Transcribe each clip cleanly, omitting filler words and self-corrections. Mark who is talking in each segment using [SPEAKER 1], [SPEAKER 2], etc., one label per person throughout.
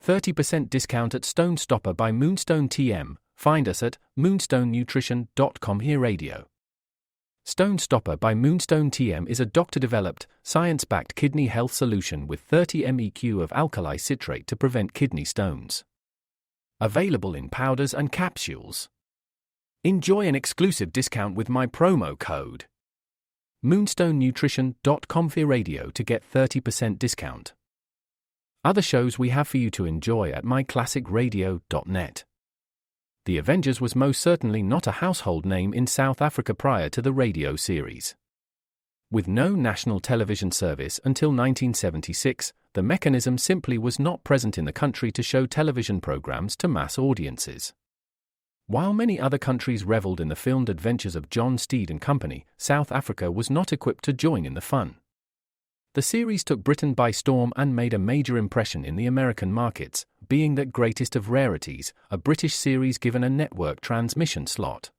[SPEAKER 1] 30% discount at Stone Stopper by Moonstone TM. Find us at moonstonenutrition.com. Here Radio. Stone Stopper by Moonstone TM is a doctor-developed, science-backed kidney health solution with 30 MEq of alkali citrate to prevent kidney stones. Available in powders and capsules. Enjoy an exclusive discount with my promo code moonstonenutrition.com. Here Radio to get 30% discount. Other shows we have for you to enjoy at myclassicradio.net. The Avengers was most certainly not a household name in South Africa prior to the radio series. With no national television service until 1976, the mechanism simply was not present in the country to show television programs to mass audiences. While many other countries reveled in the filmed adventures of John Steed and company, South Africa was not equipped to join in the fun. The series took Britain by storm and made a major impression in the American markets, being that greatest of rarities, a British series given a network transmission slot.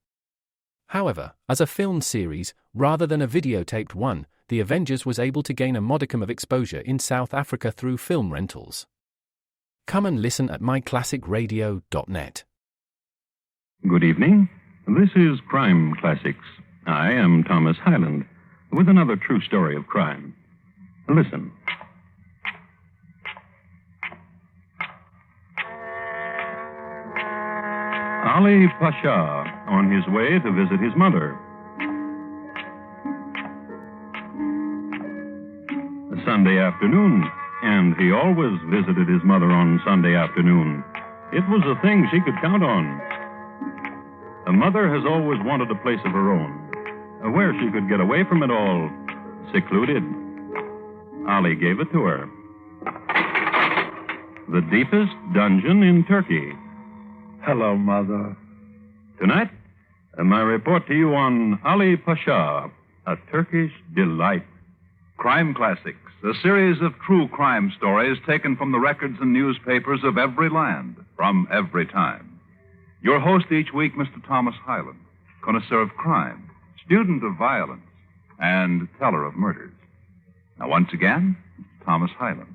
[SPEAKER 1] However, as a film series, rather than a videotaped one, The Avengers was able to gain a modicum of exposure in South Africa through film rentals. Come and listen at myclassicradio.net.
[SPEAKER 2] Good evening. This is Crime Classics. I am Thomas Hyland, with another true story of crime. Listen. Ali Pasha, on his way to visit his mother. Sunday afternoon, and he always visited his mother on Sunday afternoon. It was a thing she could count on. A mother has always wanted a place of her own, where she could get away from it all, secluded. Ali gave it to her. The deepest dungeon in Turkey.
[SPEAKER 3] Hello, Mother.
[SPEAKER 2] Tonight, my report to you on Ali Pasha, a Turkish delight.
[SPEAKER 3] Crime Classics, a series of true crime stories taken from the records and newspapers of every land, from every time. Your host each week, Mr. Thomas Hyland, connoisseur of crime, student of violence, and teller of murders. Now, once again, Thomas Hyland.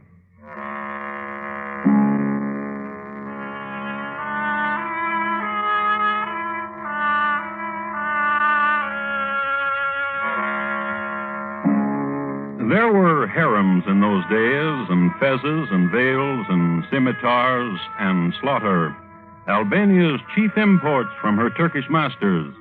[SPEAKER 2] There were harems in those days, and fezzes and veils and scimitars and slaughter, Albania's chief imports from her Turkish masters.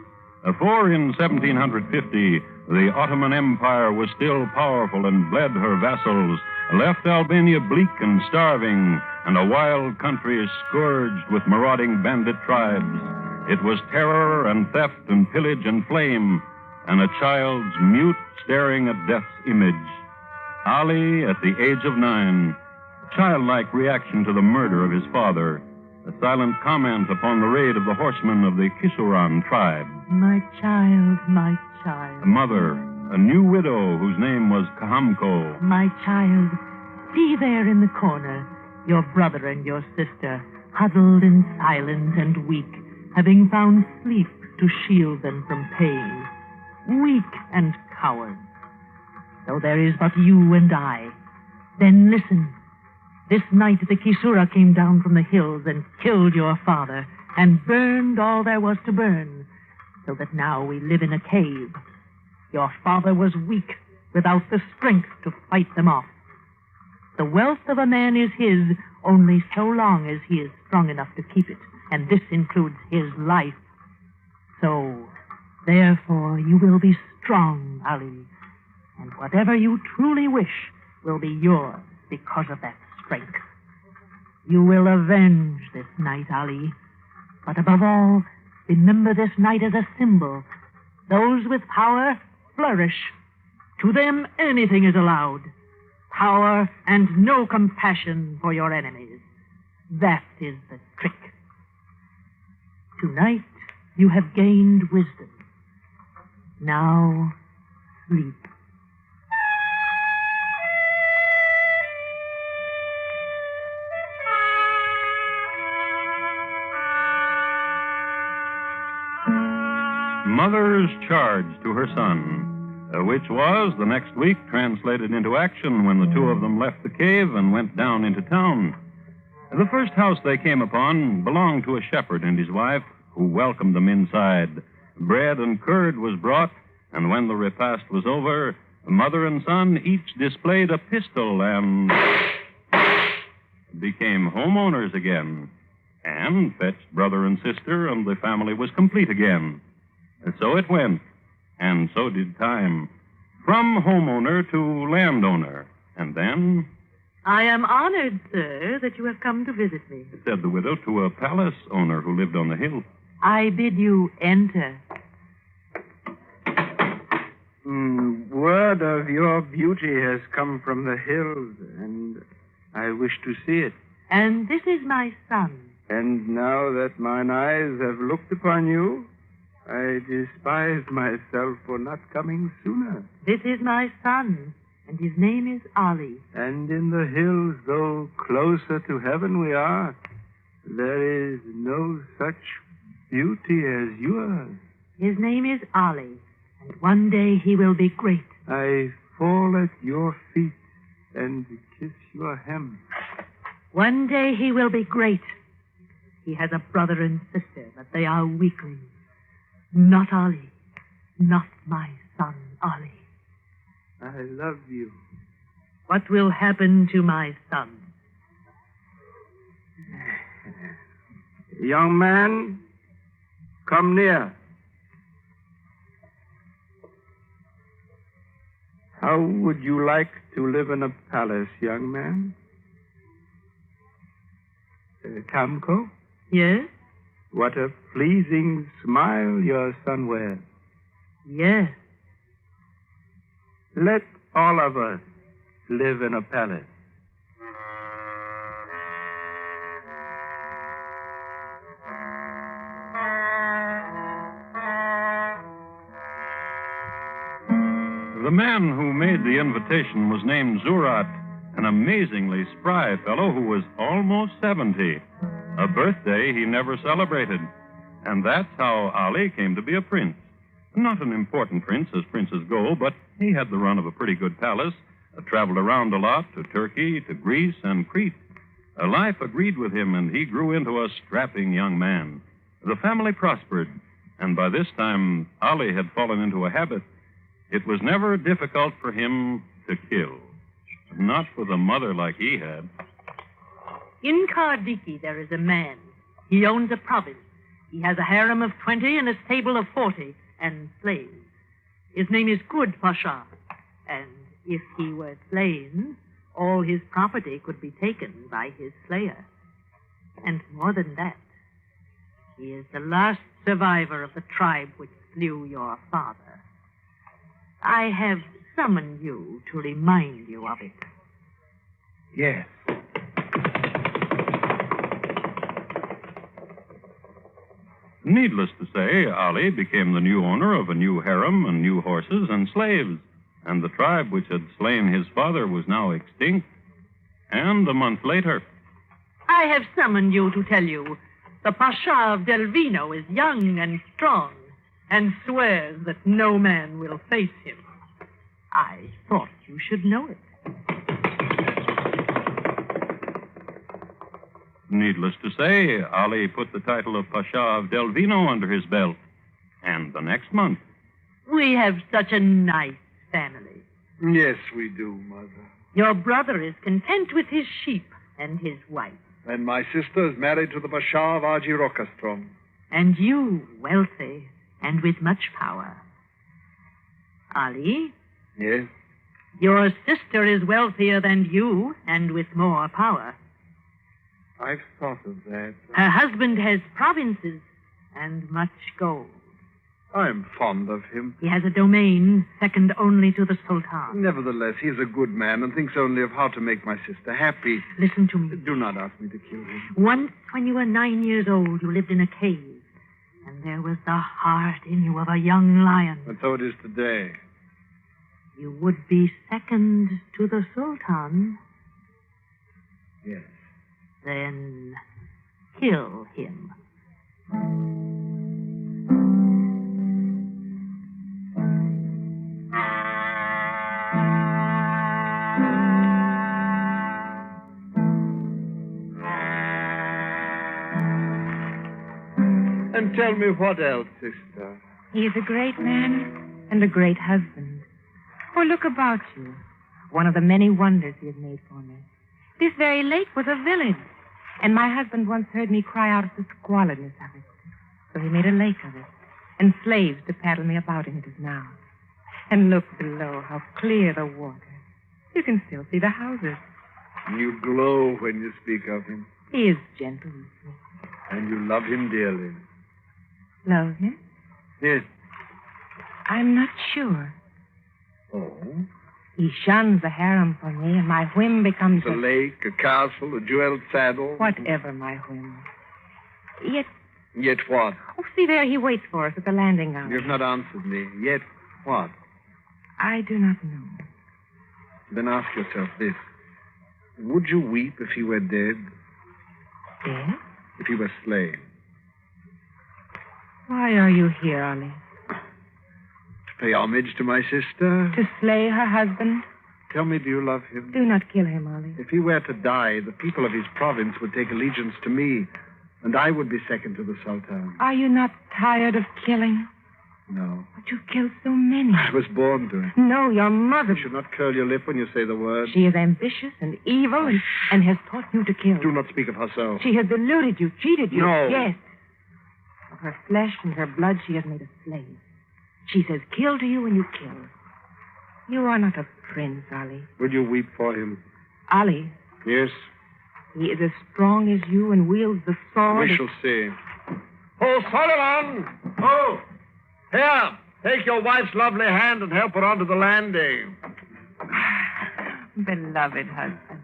[SPEAKER 2] For in 1750, the Ottoman Empire was still powerful and bled her vassals, left Albania bleak and starving, and a wild country scourged with marauding bandit tribes. It was terror and theft and pillage and flame, and a child's mute staring at death's image. Ali, at the age of 9, childlike reaction to the murder of his father, a silent comment upon the raid of the horsemen of the Kisuran tribe.
[SPEAKER 4] My child, my child.
[SPEAKER 2] A mother, a new widow whose name was Kahamko.
[SPEAKER 4] My child, see there in the corner, your brother and your sister, huddled in silence and weak, having found sleep to shield them from pain. Weak and coward. So there is but you and I. Then listen. This night the Kisura came down from the hills and killed your father and burned all there was to burn, so that now we live in a cave. Your father was weak, without the strength to fight them off. The wealth of a man is his only so long as he is strong enough to keep it, and this includes his life. So, therefore, you will be strong, Ali, and whatever you truly wish will be yours because of that strength. You will avenge this night, Ali, but above all, remember this night as a symbol. Those with power flourish. To them, anything is allowed. Power and no compassion for your enemies. That is the trick. Tonight, you have gained wisdom. Now, sleep.
[SPEAKER 2] Mother's charge to her son, which was, the next week, translated into action when the two of them left the cave and went down into town. The first house they came upon belonged to a shepherd and his wife, who welcomed them inside. Bread and curd was brought, and when the repast was over, mother and son each displayed a pistol and became homeowners again, and fetched brother and sister, and the family was complete again. And so it went, and so did time, from homeowner to landowner, and then,
[SPEAKER 4] I am honored, sir, that you have come to visit me.
[SPEAKER 2] said the widow to a palace owner who lived on the hill.
[SPEAKER 4] I bid you enter.
[SPEAKER 5] Word of your beauty has come from the hills, and I wish to see it.
[SPEAKER 4] And this is my son.
[SPEAKER 5] And now that mine eyes have looked upon you, I despise myself for not coming sooner.
[SPEAKER 4] This is my son, and his name is Ali.
[SPEAKER 5] And in the hills, though closer to heaven we are, there is no such beauty as yours.
[SPEAKER 4] His name is Ali, and one day he will be great.
[SPEAKER 5] I fall at your feet and kiss your hem.
[SPEAKER 4] One day he will be great. He has a brother and sister, but they are weaklings. Not Ali. Not my son, Ali.
[SPEAKER 5] I love you.
[SPEAKER 4] What will happen to my son?
[SPEAKER 5] Young man, come near. How would you like to live in a palace, young man? Kamko?
[SPEAKER 4] Yes?
[SPEAKER 5] What a pleasing smile your son wears.
[SPEAKER 4] Yes.
[SPEAKER 5] Let all of us live in a palace.
[SPEAKER 2] The man who made the invitation was named Zurat, an amazingly spry fellow who was almost 70. A birthday he never celebrated. And that's how Ali came to be a prince. Not an important prince as princes go, but he had the run of a pretty good palace, traveled around a lot to Turkey, to Greece, and Crete. Life agreed with him, and he grew into a strapping young man. The family prospered, and by this time, Ali had fallen into a habit. It was never difficult for him to kill. Not with a mother like he had.
[SPEAKER 4] In Kardiki there is a man. He owns a province. He has a harem of 20 and a stable of 40, and slaves. His name is Good Pasha, and if he were slain, all his property could be taken by his slayer. And more than that, he is the last survivor of the tribe which slew your father. I have summoned you to remind you of it.
[SPEAKER 5] Yes.
[SPEAKER 2] Needless to say, Ali became the new owner of a new harem and new horses and slaves, and the tribe which had slain his father was now extinct. And a month later...
[SPEAKER 4] I have summoned you to tell you the Pasha of Delvino is young and strong and swears that no man will face him. I thought you should know it.
[SPEAKER 2] Needless to say, Ali put the title of Pasha of Delvino under his belt. And the next month...
[SPEAKER 4] We have such a nice family.
[SPEAKER 5] Yes, we do, Mother.
[SPEAKER 4] Your brother is content with his sheep and his wife.
[SPEAKER 5] And my sister is married to the Pasha of Arjirokastrom.
[SPEAKER 4] And you, wealthy and with much power. Ali,
[SPEAKER 5] Yes?
[SPEAKER 4] your sister is wealthier than you and with more power.
[SPEAKER 5] I've thought of that.
[SPEAKER 4] Her husband has provinces and much gold.
[SPEAKER 5] I'm fond of him.
[SPEAKER 4] He has a domain second only to the Sultan.
[SPEAKER 5] Nevertheless, he's a good man and thinks only of how to make my sister happy.
[SPEAKER 4] Listen to me.
[SPEAKER 5] Do not ask me to kill him.
[SPEAKER 4] Once, when you were 9 years old, you lived in a cave, and there was the heart in you of a young lion.
[SPEAKER 5] And so it is today.
[SPEAKER 4] You would be second to the Sultan.
[SPEAKER 5] Yes.
[SPEAKER 4] Then kill him.
[SPEAKER 5] And tell me what else, sister.
[SPEAKER 6] He is a great man and a great husband. Oh, look about you. One of the many wonders he has made for me. This very lake was a village, and my husband once heard me cry out at the squalidness of it. So he made a lake of it, and slaves to paddle me about in it as now. And look below, how clear the water. You can still see the houses.
[SPEAKER 5] You glow when you speak of him.
[SPEAKER 6] He is gentle with me.
[SPEAKER 5] And you love him dearly.
[SPEAKER 6] Love him?
[SPEAKER 5] Yes.
[SPEAKER 6] I'm not sure.
[SPEAKER 5] Oh?
[SPEAKER 6] He shuns the harem for me, and my whim becomes
[SPEAKER 5] A lake, a castle, a jeweled saddle.
[SPEAKER 6] whatever my whim. Yet,
[SPEAKER 5] Yet what?
[SPEAKER 6] oh, see there, he waits for us at the landing house.
[SPEAKER 5] You've not answered me. Yet what?
[SPEAKER 6] I do not know.
[SPEAKER 5] Then ask yourself this. Would you weep if he were dead?
[SPEAKER 6] Yes?
[SPEAKER 5] If he were slain?
[SPEAKER 6] Why are you here, Ollie?
[SPEAKER 5] To pay homage to my sister?
[SPEAKER 6] To slay her husband?
[SPEAKER 5] Tell me, do you love him?
[SPEAKER 6] Do not kill him, Ollie.
[SPEAKER 5] If he were to die, the people of his province would take allegiance to me, and I would be second to the Sultan.
[SPEAKER 6] Are you not tired of killing?
[SPEAKER 5] No.
[SPEAKER 6] But you've killed so many.
[SPEAKER 5] I was born to it.
[SPEAKER 6] No, your mother.
[SPEAKER 5] You should not curl your lip when you say the word.
[SPEAKER 6] She is ambitious and evil and has taught you to kill.
[SPEAKER 5] Do not speak of herself.
[SPEAKER 6] She has deluded you, cheated you.
[SPEAKER 5] No.
[SPEAKER 6] Yes. Of her flesh and her blood, she has made a slave. She says, kill to you, and you kill. You are not a prince, Ollie.
[SPEAKER 5] Will you weep for him?
[SPEAKER 6] Ollie,
[SPEAKER 5] Yes.
[SPEAKER 6] he is as strong as you and wields the sword.
[SPEAKER 5] We shall see. Oh, Solomon! Oh! Here, take your wife's lovely hand and help her onto the landing.
[SPEAKER 6] Beloved husband.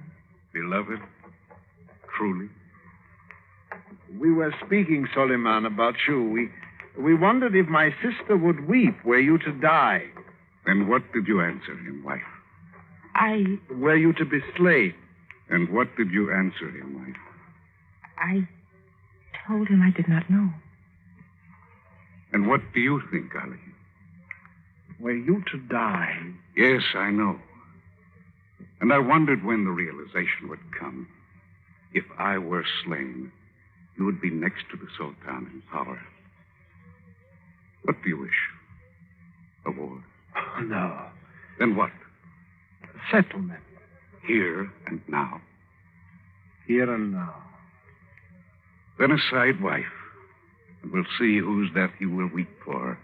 [SPEAKER 3] Beloved? Truly?
[SPEAKER 5] We were speaking, Soliman, about you. We wondered if my sister would weep were you to die.
[SPEAKER 3] And what did you answer him, wife?
[SPEAKER 5] Were you to be slain?
[SPEAKER 3] And what did you answer him, wife?
[SPEAKER 6] I told him I did not know.
[SPEAKER 3] And what do you think, Ali?
[SPEAKER 5] Were you to die?
[SPEAKER 3] Yes, I know. And I wondered when the realization would come. If I were slain, you would be next to the Sultan in power. What do you wish? A war?
[SPEAKER 5] Oh, no.
[SPEAKER 3] Then what?
[SPEAKER 5] Settlement.
[SPEAKER 3] Here and now?
[SPEAKER 5] Here and now.
[SPEAKER 3] Then aside, wife. And we'll see whose death you will weep for.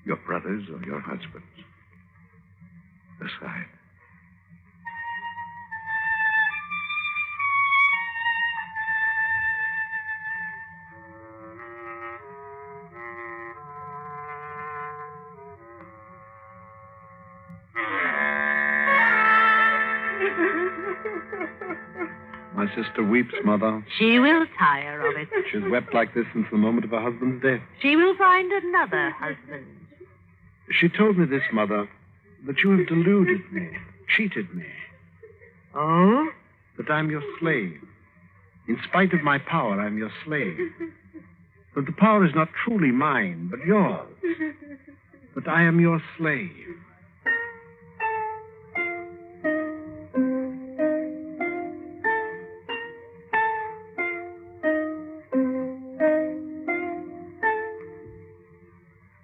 [SPEAKER 3] Your brother's or your husband's. Aside.
[SPEAKER 5] My sister weeps, Mother.
[SPEAKER 4] She will tire of it.
[SPEAKER 5] She's wept like this since the moment of her husband's death.
[SPEAKER 4] She will find another husband.
[SPEAKER 5] She told me this, Mother, that you have deluded me, cheated me,
[SPEAKER 4] Oh?
[SPEAKER 5] that I'm your slave. In spite of my power, I'm your slave. But the power is not truly mine, but yours. But I am your slave.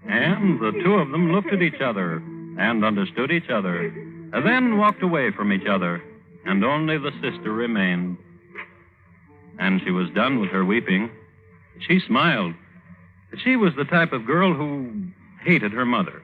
[SPEAKER 2] And the two of them looked at each other and understood each other, and then walked away from each other, and only the sister remained. And she was done with her weeping. She smiled. She was the type of girl who hated her mother.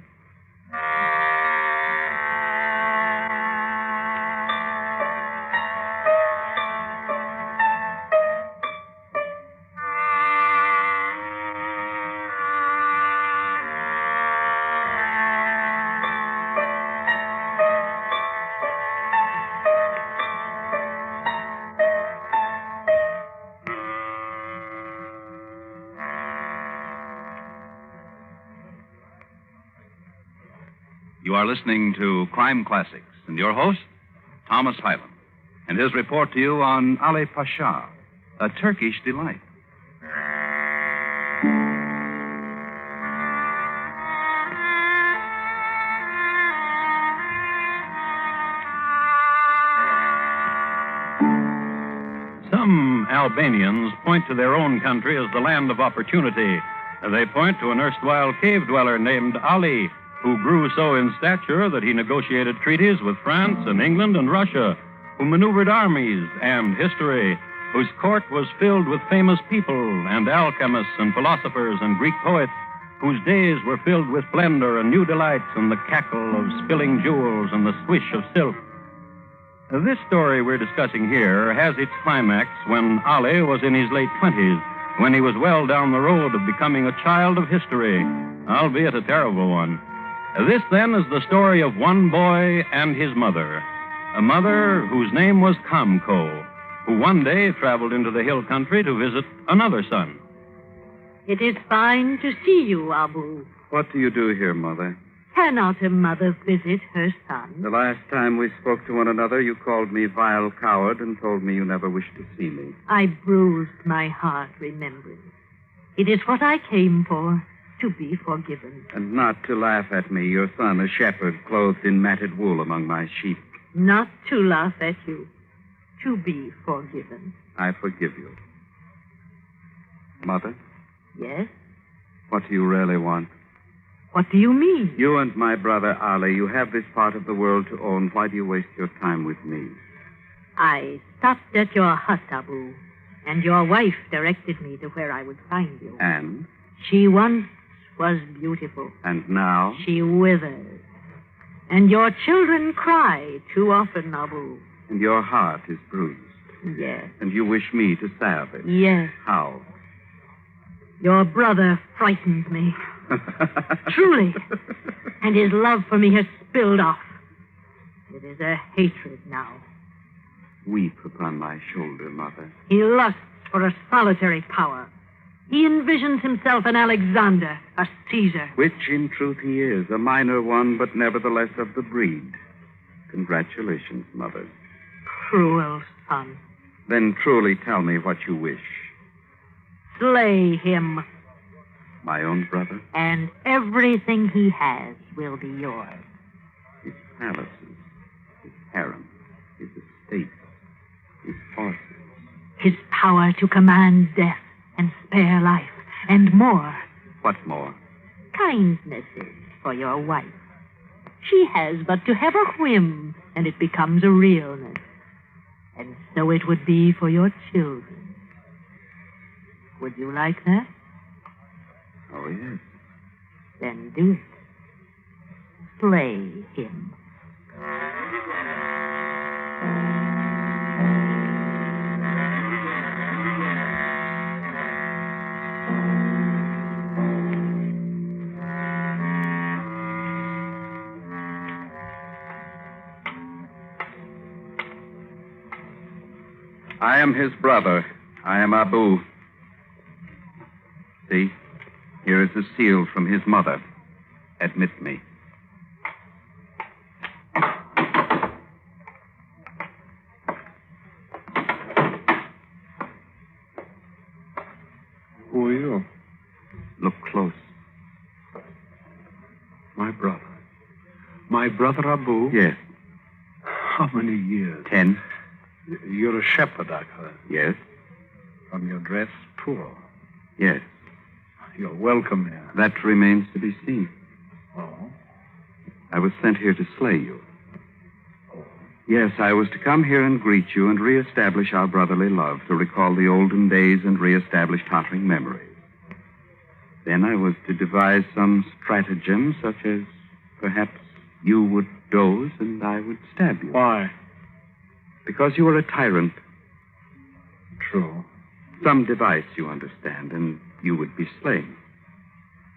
[SPEAKER 3] You are listening to Crime Classics, and your host, Thomas Hyland, and his report to you on Ali Pasha, a Turkish delight.
[SPEAKER 2] Some Albanians point to their own country as the land of opportunity, They point to an erstwhile cave dweller named Ali, who grew so in stature that he negotiated treaties with France and England and Russia, who maneuvered armies and history, whose court was filled with famous people and alchemists and philosophers and Greek poets, whose days were filled with splendor and new delights and the cackle of spilling jewels and the swish of silk. This story we're discussing here has its climax when Ali was in his late 20s, when he was well down the road of becoming a child of history, albeit a terrible one. This, then, is the story of one boy and his mother, a mother whose name was Kamko, who one day traveled into the hill country to visit another son.
[SPEAKER 7] It is fine to see you, Abu.
[SPEAKER 8] What do you do here, Mother?
[SPEAKER 7] Cannot a mother visit her son?
[SPEAKER 8] The last time we spoke to one another, you called me vile coward and told me you never wished to see me.
[SPEAKER 7] I bruised my heart remembering. It is what I came for, to be forgiven.
[SPEAKER 8] And not to laugh at me, your son, a shepherd, clothed in matted wool among my sheep.
[SPEAKER 7] Not to laugh at you, to be forgiven.
[SPEAKER 8] I forgive you. Mother?
[SPEAKER 7] Yes?
[SPEAKER 8] What do you really want?
[SPEAKER 7] What do you mean?
[SPEAKER 8] You and my brother Ali, you have this part of the world to own. Why do you waste your time with me?
[SPEAKER 7] I stopped at your hut, Abu, and your wife directed me to where I would find you.
[SPEAKER 8] And?
[SPEAKER 7] She once was beautiful.
[SPEAKER 8] And now?
[SPEAKER 7] She withers. And your children cry too often, Abu.
[SPEAKER 8] And your heart is bruised.
[SPEAKER 7] Yes.
[SPEAKER 8] And you wish me to salve it?
[SPEAKER 7] Yes.
[SPEAKER 8] How?
[SPEAKER 7] Your brother frightens me. Truly. And his love for me has spilled off. It is a hatred now.
[SPEAKER 8] Weep upon my shoulder, Mother.
[SPEAKER 7] He lusts for a solitary power. He envisions himself an Alexander, a Caesar.
[SPEAKER 8] Which, in truth, he is. A minor one, but nevertheless of the breed. Congratulations, Mother.
[SPEAKER 7] Cruel son.
[SPEAKER 8] Then truly tell me what you wish.
[SPEAKER 7] Slay him.
[SPEAKER 8] My own brother?
[SPEAKER 7] And everything he has will be yours.
[SPEAKER 8] His palaces, his harem, his estates, his horses.
[SPEAKER 7] His power to command death and spare life, and more.
[SPEAKER 8] What more?
[SPEAKER 7] Kindnesses for your wife. She has but to have a whim, and it becomes a realness. And so it would be for your children. Would you like that?
[SPEAKER 8] Oh, yes.
[SPEAKER 7] Then do it. Slay him.
[SPEAKER 8] I am his brother. I am Abu. See? Here is a seal from his mother. Admit me.
[SPEAKER 5] Who are you?
[SPEAKER 8] Look close.
[SPEAKER 5] My brother. My brother Abu?
[SPEAKER 8] Yes.
[SPEAKER 5] How many years?
[SPEAKER 8] 10.
[SPEAKER 5] You're a shepherd, I've heard.
[SPEAKER 8] Yes.
[SPEAKER 5] From your dress, poor.
[SPEAKER 8] Yes.
[SPEAKER 5] You're welcome here.
[SPEAKER 8] That remains to be seen.
[SPEAKER 5] Oh?
[SPEAKER 8] I was sent here to slay you.
[SPEAKER 5] Oh.
[SPEAKER 8] Yes, I was to come here and greet you and reestablish our brotherly love, to recall the olden days and reestablish tottering memories. Then I was to devise some stratagem, such as perhaps you would doze and I would stab you.
[SPEAKER 5] Why?
[SPEAKER 8] Because you are a tyrant.
[SPEAKER 5] True.
[SPEAKER 8] Some device, you understand, and you would be slain.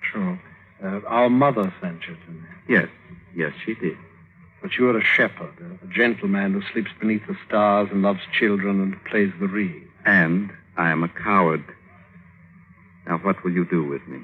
[SPEAKER 5] True. Our mother sent you to me.
[SPEAKER 8] Yes, yes, she did.
[SPEAKER 5] But you are a shepherd, a gentleman who sleeps beneath the stars and loves children and plays the reed.
[SPEAKER 8] And I am a coward. Now, what will you do with me?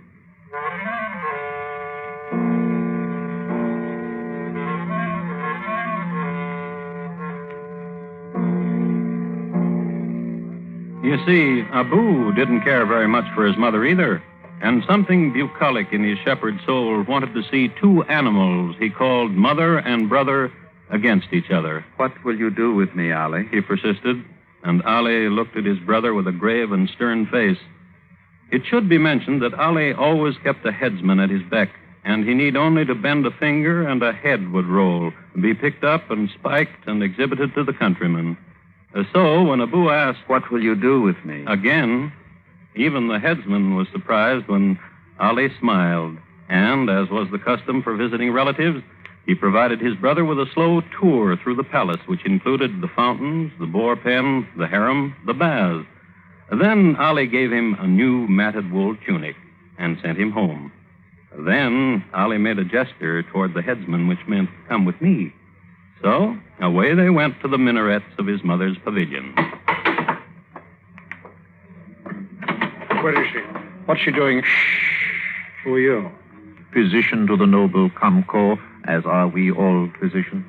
[SPEAKER 2] You see, Abu didn't care very much for his mother either, and something bucolic in his shepherd soul wanted to see two animals he called mother and brother against each other.
[SPEAKER 8] What will you do with me, Ali?
[SPEAKER 2] He persisted, and Ali looked at his brother with a grave and stern face. It should be mentioned that Ali always kept a headsman at his beck, and he need only to bend a finger and a head would roll, be picked up and spiked and exhibited to the countrymen. So when Abu asked,
[SPEAKER 8] "What will you do with me?"
[SPEAKER 2] again, even the headsman was surprised when Ali smiled, and, as was the custom for visiting relatives, he provided his brother with a slow tour through the palace, which included the fountains, the boar pen, the harem, the baths. Then Ali gave him a new matted wool tunic and sent him home. Then Ali made a gesture toward the headsman, which meant, "Come with me." So away they went to the minarets of his mother's pavilion.
[SPEAKER 5] Where is she? What's she doing? Shh. Who are you?
[SPEAKER 9] Physician to the noble Kamko, as are we all physicians.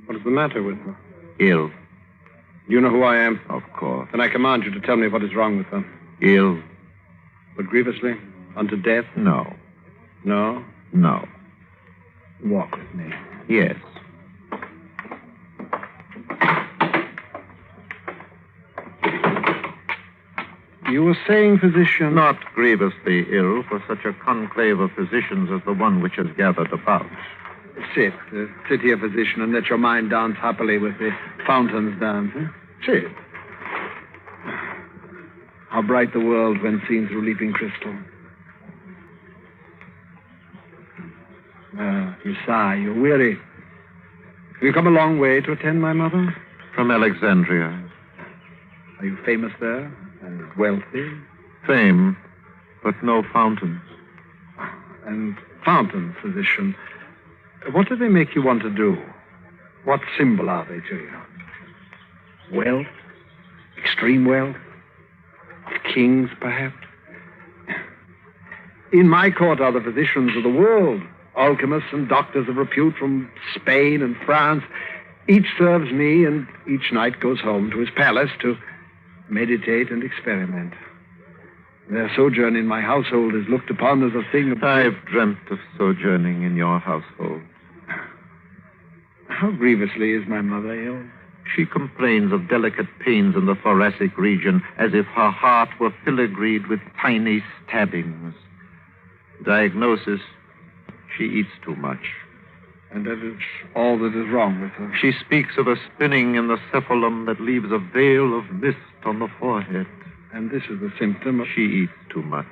[SPEAKER 5] What is the matter with her?
[SPEAKER 9] Ill,
[SPEAKER 5] You know who I am?
[SPEAKER 9] of course.
[SPEAKER 5] Then I command you to tell me what is wrong with her.
[SPEAKER 9] Ill?
[SPEAKER 5] But grievously? Unto death?
[SPEAKER 9] No.
[SPEAKER 5] No?
[SPEAKER 9] No.
[SPEAKER 5] Walk with me.
[SPEAKER 9] Yes.
[SPEAKER 5] You were saying, physician...
[SPEAKER 9] Not grievously ill for such a conclave of physicians as the one which has gathered about.
[SPEAKER 5] Sit. Sit here, physician, and let your mind dance happily with the fountains dance. Huh? Sit. How bright the world when seen through leaping crystal. You sigh. You're weary. Have you come a long way to attend my mother?
[SPEAKER 9] From Alexandria.
[SPEAKER 5] Are you famous there? And wealthy?
[SPEAKER 9] Fame, but no fountains.
[SPEAKER 5] And fountains, physician. What do they make you want to do? What symbol are they to you? Wealth? Extreme wealth? Of kings, perhaps? In my court are the physicians of the world, alchemists and doctors of repute from Spain and France. Each serves me, and each night goes home to his palace to meditate and experiment. Their sojourn in my household is looked upon as a thing of...
[SPEAKER 9] I've dreamt of sojourning in your household.
[SPEAKER 5] How grievously is my mother ill?
[SPEAKER 9] She complains of delicate pains in the thoracic region, as if her heart were filigreed with tiny stabbings. Diagnosis, she eats too much.
[SPEAKER 5] And that is all that is wrong with her.
[SPEAKER 9] She speaks of a spinning in the cephalum that leaves a veil of mist on the forehead.
[SPEAKER 5] And this is the symptom of...
[SPEAKER 9] She eats too much.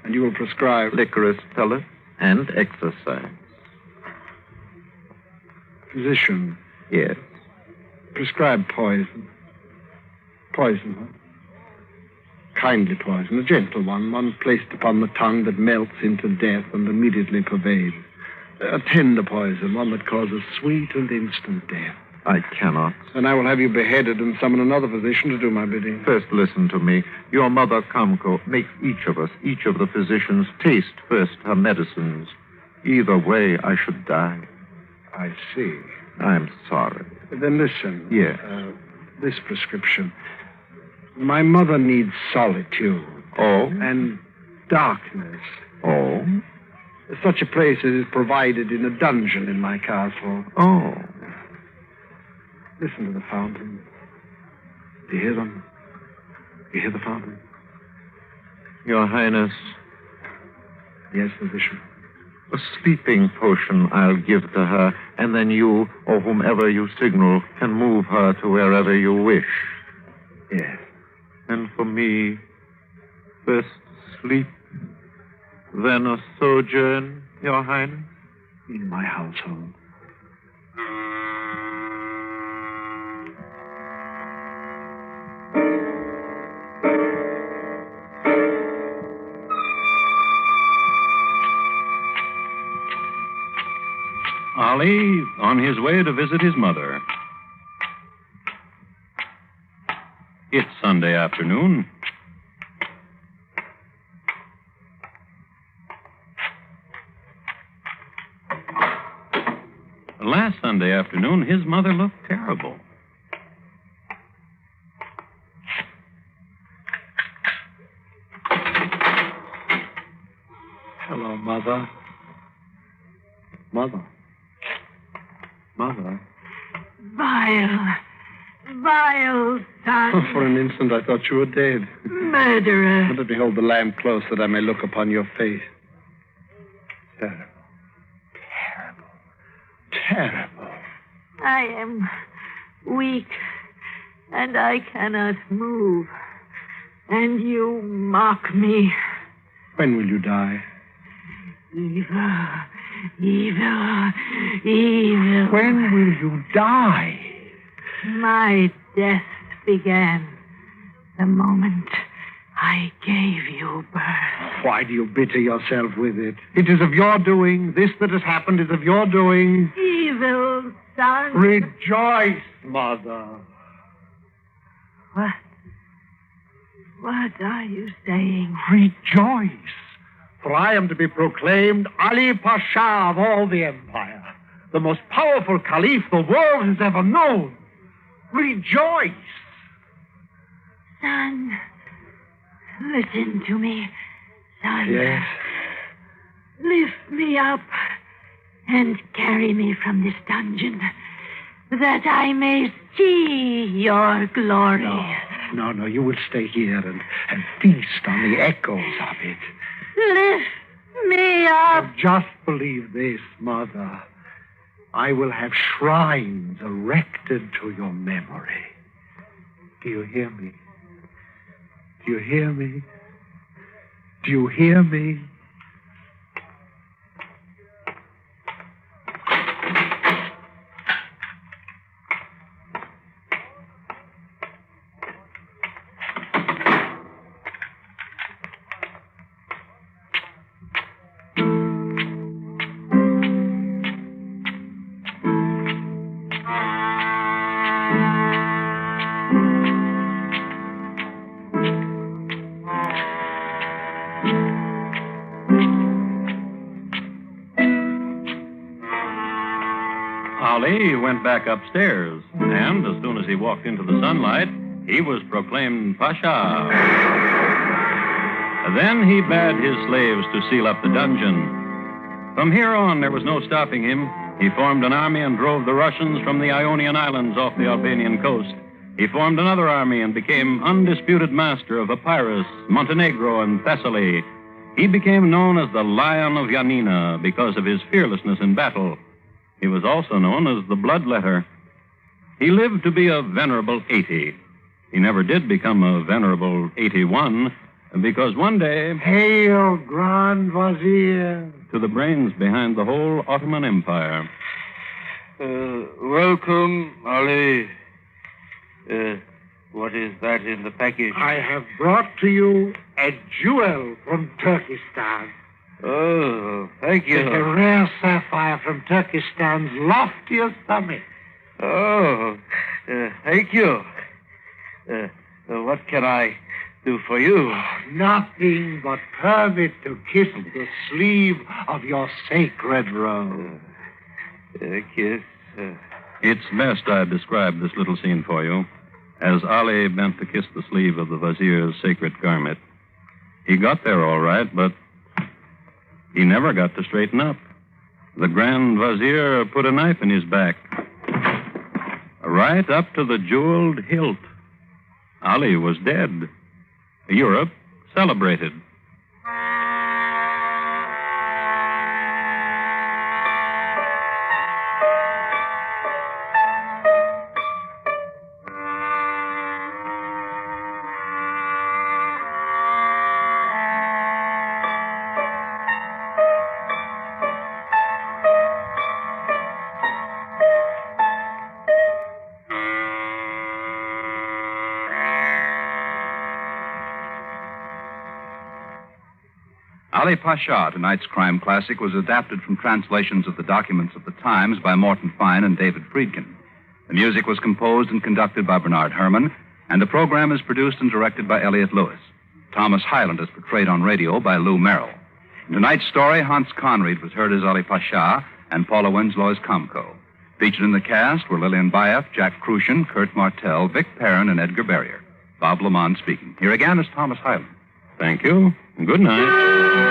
[SPEAKER 5] And you will prescribe...
[SPEAKER 9] Licorice pellets and exercise.
[SPEAKER 5] Physician,
[SPEAKER 9] Yes.
[SPEAKER 5] prescribe poison. Poison, huh? Kindly poison, a gentle one placed upon the tongue that melts into death and immediately pervades. A tender poison, one that causes sweet and instant death.
[SPEAKER 9] I cannot.
[SPEAKER 5] And I will have you beheaded and summon another physician to do my bidding.
[SPEAKER 9] First, listen to me. Your mother, Kamko, makes each of us, each of the physicians, taste first her medicines. Either way, I should die.
[SPEAKER 5] I see.
[SPEAKER 9] I'm sorry.
[SPEAKER 5] Then listen.
[SPEAKER 9] Yes.
[SPEAKER 5] This prescription. My mother needs solitude.
[SPEAKER 9] Oh?
[SPEAKER 5] And darkness.
[SPEAKER 9] Oh?
[SPEAKER 5] Such a place as is provided in a dungeon in my castle.
[SPEAKER 9] Oh.
[SPEAKER 5] Listen to the fountains. Do you hear them? You hear the fountain?
[SPEAKER 9] Your Highness,
[SPEAKER 5] Yes, physician.
[SPEAKER 9] a sleeping potion I'll give to her, and then you, or whomever you signal, can move her to wherever you wish.
[SPEAKER 5] Yes.
[SPEAKER 9] And for me, first sleep, then a sojourn, Your Highness?
[SPEAKER 5] In my household.
[SPEAKER 2] Ali on his way to visit his mother. It's Sunday afternoon. Last Sunday afternoon, his mother looked terrible.
[SPEAKER 5] Hello, Mother. Mother. Mother.
[SPEAKER 7] Vile son.
[SPEAKER 5] Oh, for an instant, I thought you were dead.
[SPEAKER 7] Murderer.
[SPEAKER 5] Let me hold the lamp close that I may look upon your face. Terrible. Terrible.
[SPEAKER 7] I am weak, and I cannot move. And you mock me.
[SPEAKER 5] When will you die?
[SPEAKER 7] Evil, evil, evil.
[SPEAKER 5] When will you die?
[SPEAKER 7] My death began the moment I gave you birth.
[SPEAKER 5] Why do you bitter yourself with it? It is of your doing. This that has happened is of your doing.
[SPEAKER 7] Evil son.
[SPEAKER 5] Rejoice, mother.
[SPEAKER 7] What are you saying?
[SPEAKER 5] Rejoice. For I am to be proclaimed Ali Pasha of all the empire, the most powerful caliph the world has ever known. Rejoice.
[SPEAKER 7] Son, listen to me, son.
[SPEAKER 5] Yes.
[SPEAKER 7] Lift me up and carry me from this dungeon, that I may see your glory.
[SPEAKER 5] No, you will stay here and feast on the echoes of it.
[SPEAKER 7] Lift me up.
[SPEAKER 5] Just believe this, Mother. I will have shrines erected to your memory. Do you hear me? Do you hear me? Do you hear me?
[SPEAKER 2] Ali went back upstairs, and as soon as he walked into the sunlight, he was proclaimed Pasha. Then he bade his slaves to seal up the dungeon. From here on, there was no stopping him. He formed an army and drove the Russians from the Ionian Islands off the Albanian coast. He formed another army and became undisputed master of Epirus, Montenegro, and Thessaly. He became known as the Lion of Yanina because of his fearlessness in battle. He was also known as the Bloodletter. He lived to be a venerable 80. He never did become a venerable 81, because one day...
[SPEAKER 5] Hail, Grand Vizier!
[SPEAKER 2] To the brains behind the whole Ottoman Empire.
[SPEAKER 8] Welcome, Ali. What is that in the package?
[SPEAKER 5] I have brought to you a jewel from Turkestan.
[SPEAKER 8] Oh, thank you.
[SPEAKER 5] It's a rare sapphire from Turkestan's loftiest summit.
[SPEAKER 8] Oh, thank you. What can I do for you?
[SPEAKER 5] Nothing but permit to kiss the sleeve of your sacred robe.
[SPEAKER 8] Kiss.
[SPEAKER 2] It's best I describe this little scene for you, as Ali bent to kiss the sleeve of the Vizier's sacred garment. He got there all right, but he never got to straighten up. The Grand Vizier put a knife in his back, right up to the jeweled hilt. Ali was dead. Europe celebrated.
[SPEAKER 3] Ali Pasha, tonight's crime classic, was adapted from translations of the documents of the Times by Morton Fine and David Friedkin. The music was composed and conducted by Bernard Herrmann, and the program is produced and directed by Elliott Lewis. Thomas Hyland is portrayed on radio by Lou Merrill. In tonight's story, Hans Conried was heard as Ali Pasha, and Paula Winslow as Comco. Featured in the cast were Lillian Baeff, Jack Crucian, Kurt Martell, Vic Perrin, and Edgar Barrier. Bob Lamont speaking. Here again is Thomas Hyland.
[SPEAKER 2] Thank you. Good night.